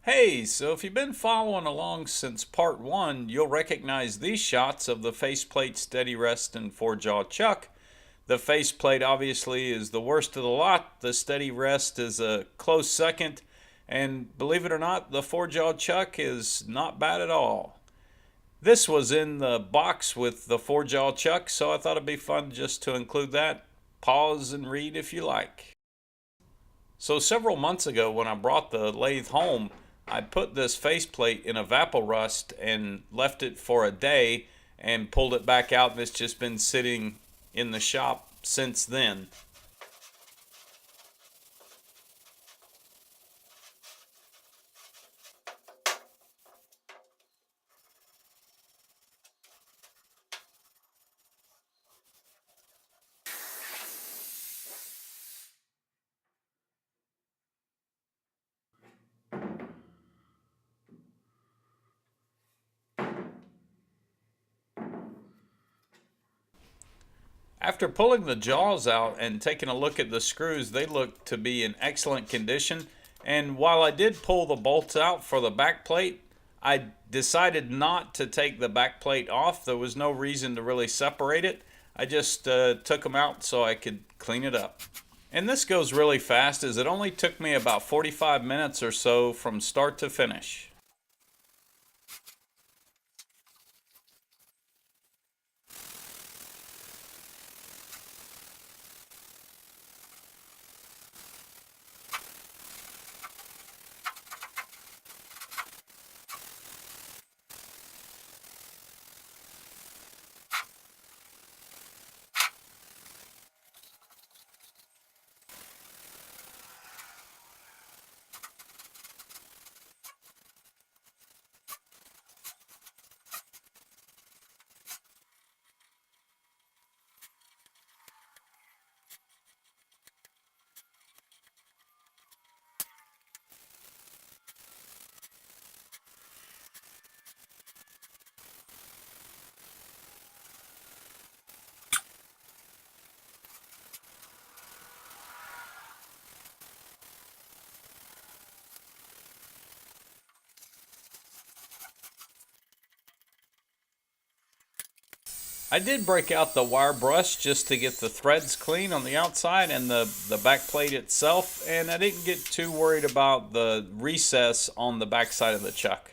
Hey, so if you've been following along since part one, you'll recognize these shots of the faceplate, steady rest, and four jaw chuck. The faceplate obviously is the worst of the lot. The steady rest is a close second. And believe it or not, the four jaw chuck is not bad at all. This was in the box with the four jaw chuck, so I thought it'd be fun just to include that. Pause and read if you like. So several months ago when I brought the lathe home, I put this faceplate in evaporust and left it for a day and pulled it back out, and it's just been sitting in the shop since then. After pulling the jaws out and taking a look at the screws, they look to be in excellent condition. And while I did pull the bolts out for the back plate, I decided not to take the back plate off. There was no reason to really separate it. I just took them out so I could clean it up. And this goes really fast as it only took me about 45 minutes or so from start to finish. I did break out the wire brush just to get the threads clean on the outside and the back plate itself, and I didn't get too worried about the recess on the back side of the chuck.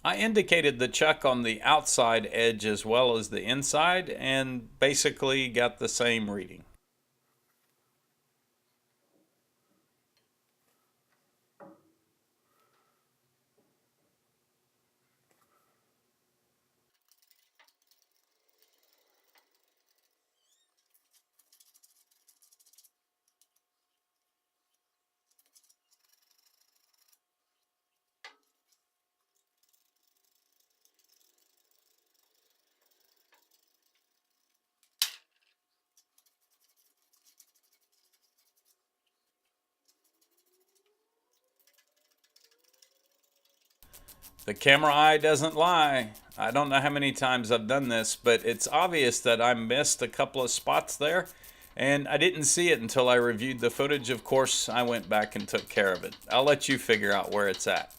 I indicated the chuck on the outside edge as well as the inside and basically got the same reading. The camera eye doesn't lie. I don't know how many times I've done this, but it's obvious that I missed a couple of spots there. And I didn't see it until I reviewed the footage. Of course, I went back and took care of it. I'll let you figure out where it's at.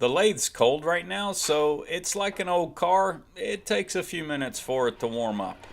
The lathe's cold right now, so it's like an old car. It takes a few minutes for it to warm up.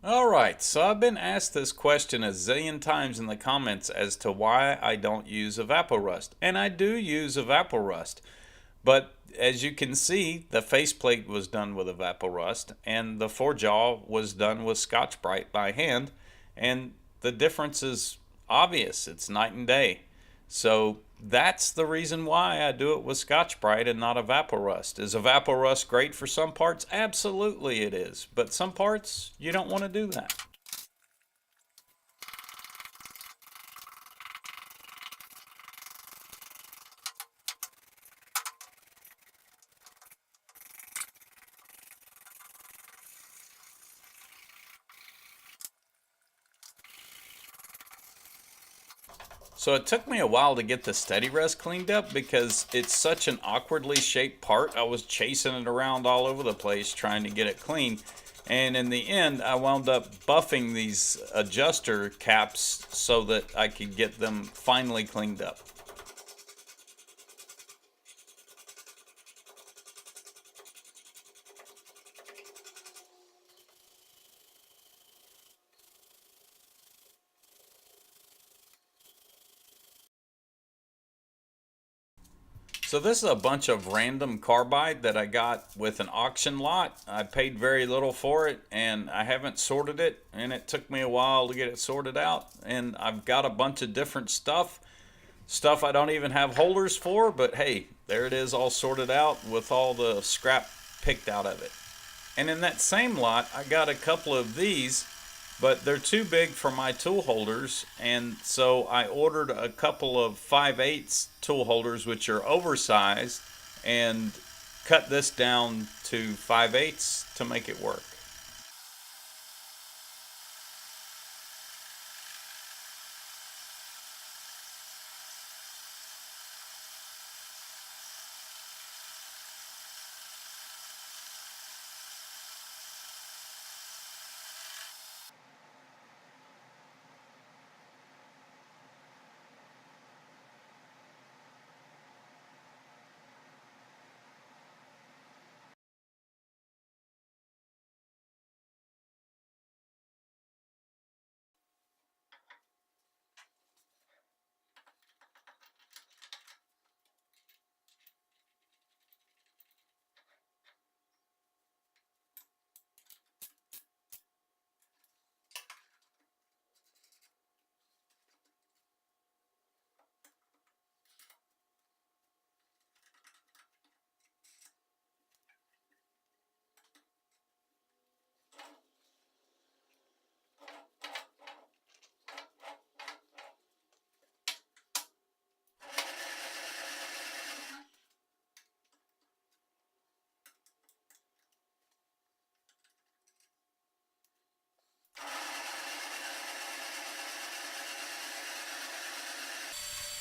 Alright, so I've been asked this question a zillion times in the comments as to why I don't use evaporust. And I do use evaporust. But as you can see, the faceplate was done with evaporust and the forejaw was done with Scotch-Brite by hand. And the difference is obvious. It's night and day. So that's the reason why I do it with Scotch-Brite and not evaporust. Is evaporust great for some parts? Absolutely it is. But some parts, you don't want to do that. So it took me a while to get the steady rest cleaned up because it's such an awkwardly shaped part. I was chasing it around all over the place trying to get it clean. And in the end, I wound up buffing these adjuster caps so that I could get them finally cleaned up. So this is a bunch of random carbide that I got with an auction lot. I paid very little for it and I haven't sorted it, and it took me a while to get it sorted out. And I've got a bunch of different stuff I don't even have holders for, but hey, there it is all sorted out with all the scrap picked out of it. And in that same lot, I got a couple of these, but they're too big for my tool holders, and so I ordered a couple of 5/8 tool holders, which are oversized, and cut this down to 5/8 to make it work.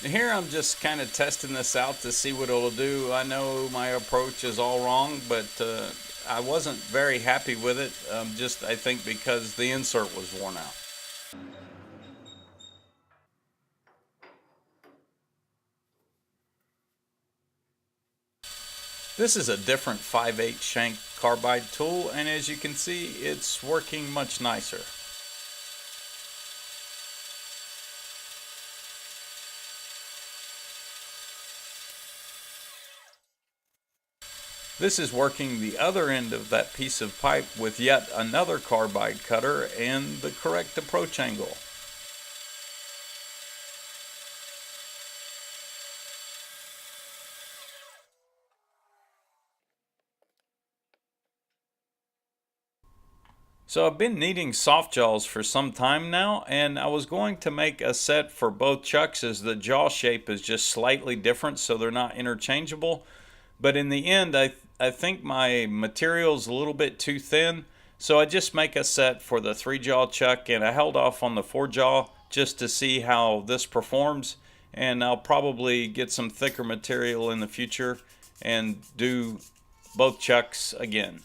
Here I'm just kind of testing this out to see what it'll do. I know my approach is all wrong, but I wasn't very happy with it. Just I think because the insert was worn out. This is a different 5/8 shank carbide tool, and as you can see, it's working much nicer. This is working the other end of that piece of pipe with yet another carbide cutter and the correct approach angle. So I've been needing soft jaws for some time now, and I was going to make a set for both chucks as the jaw shape is just slightly different so they're not interchangeable. But in the end, I think my material's a little bit too thin, so I just make a set for the 3-jaw chuck, and I held off on the 4-jaw just to see how this performs, and I'll probably get some thicker material in the future and do both chucks again.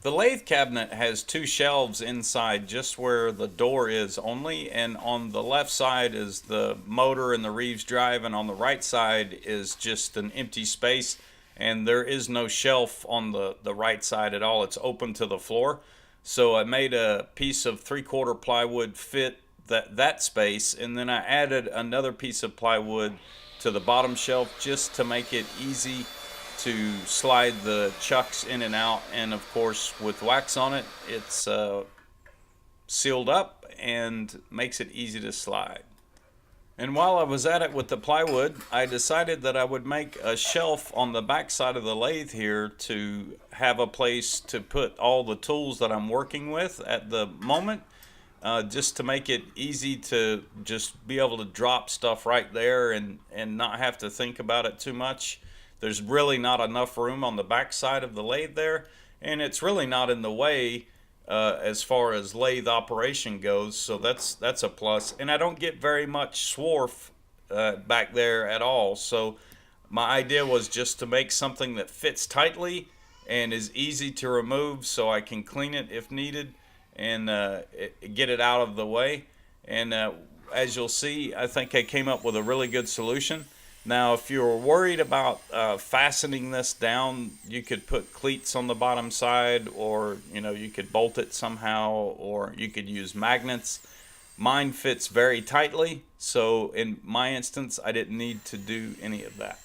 The lathe cabinet has two shelves inside just where the door is only, and on the left side is the motor and the Reeves drive, and on the right side is just an empty space, and there is no shelf on the right side at all. It's open to the floor. So I made a piece of 3/4 plywood fit that space, and then I added another piece of plywood to the bottom shelf just to make it easy to slide the chucks in and out. And of course, with wax on it, it's sealed up and makes it easy to slide. And while I was at it with the plywood, I decided that I would make a shelf on the back side of the lathe here to have a place to put all the tools that I'm working with at the moment, just to make it easy to just be able to drop stuff right there and not have to think about it too much. There's really not enough room on the back side of the lathe there, and it's really not in the way as far as lathe operation goes, so that's a plus. And I don't get very much swarf back there at all, so my idea was just to make something that fits tightly and is easy to remove so I can clean it if needed and get it out of the way. And as you'll see, I think I came up with a really good solution. Now, if you're worried about fastening this down, you could put cleats on the bottom side, or you could bolt it somehow, or you could use magnets. Mine fits very tightly, so in my instance, I didn't need to do any of that.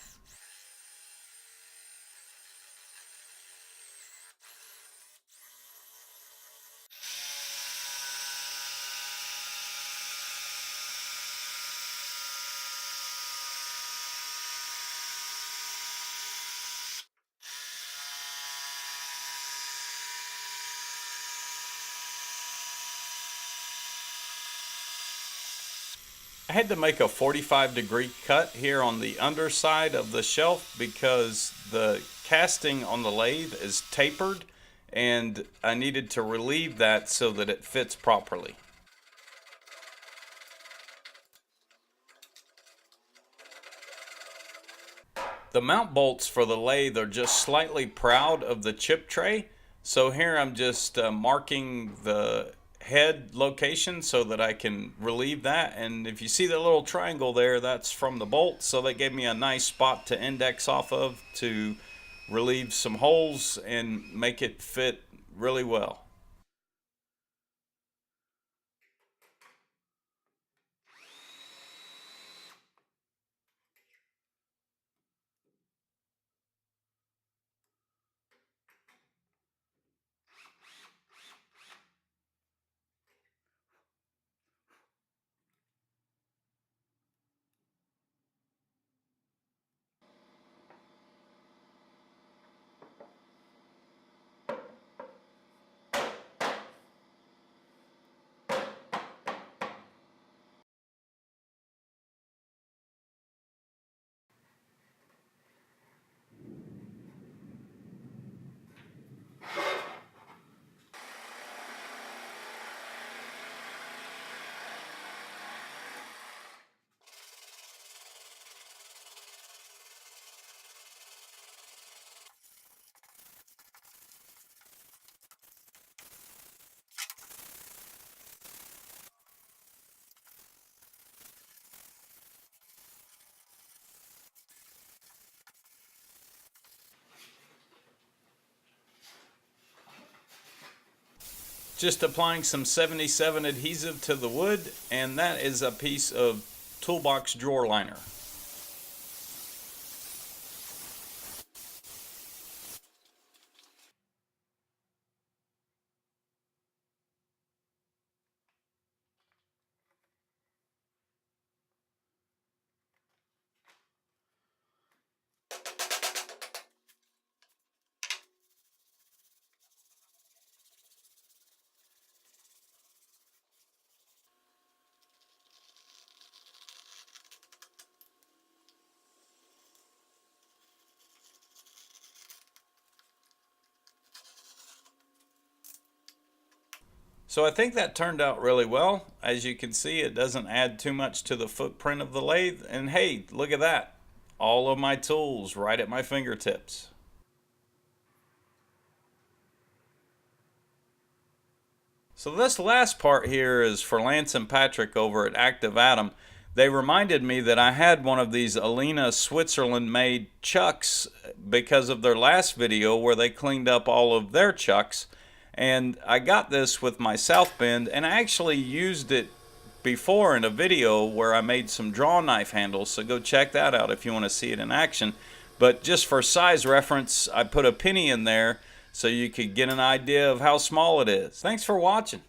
I had to make a 45-degree cut here on the underside of the shelf because the casting on the lathe is tapered and I needed to relieve that so that it fits properly. The mount bolts for the lathe are just slightly proud of the chip tray. So here I'm just marking the head location so that I can relieve that. And if you see the little triangle there, that's from the bolt. So that gave me a nice spot to index off of to relieve some holes and make it fit really well. Just applying some 77 adhesive to the wood, and that is a piece of toolbox drawer liner. So I think that turned out really well. As you can see, it doesn't add too much to the footprint of the lathe. And hey, look at that. All of my tools right at my fingertips. So this last part here is for Lance and Patrick over at Active Atom. They reminded me that I had one of these Alena Switzerland made chucks because of their last video where they cleaned up all of their chucks. And I got this with my South Bend, and I actually used it before in a video where I made some draw knife handles, so go check that out if you want to see it in action. But just for size reference, I put a penny in there so you could get an idea of how small it is. Thanks for watching.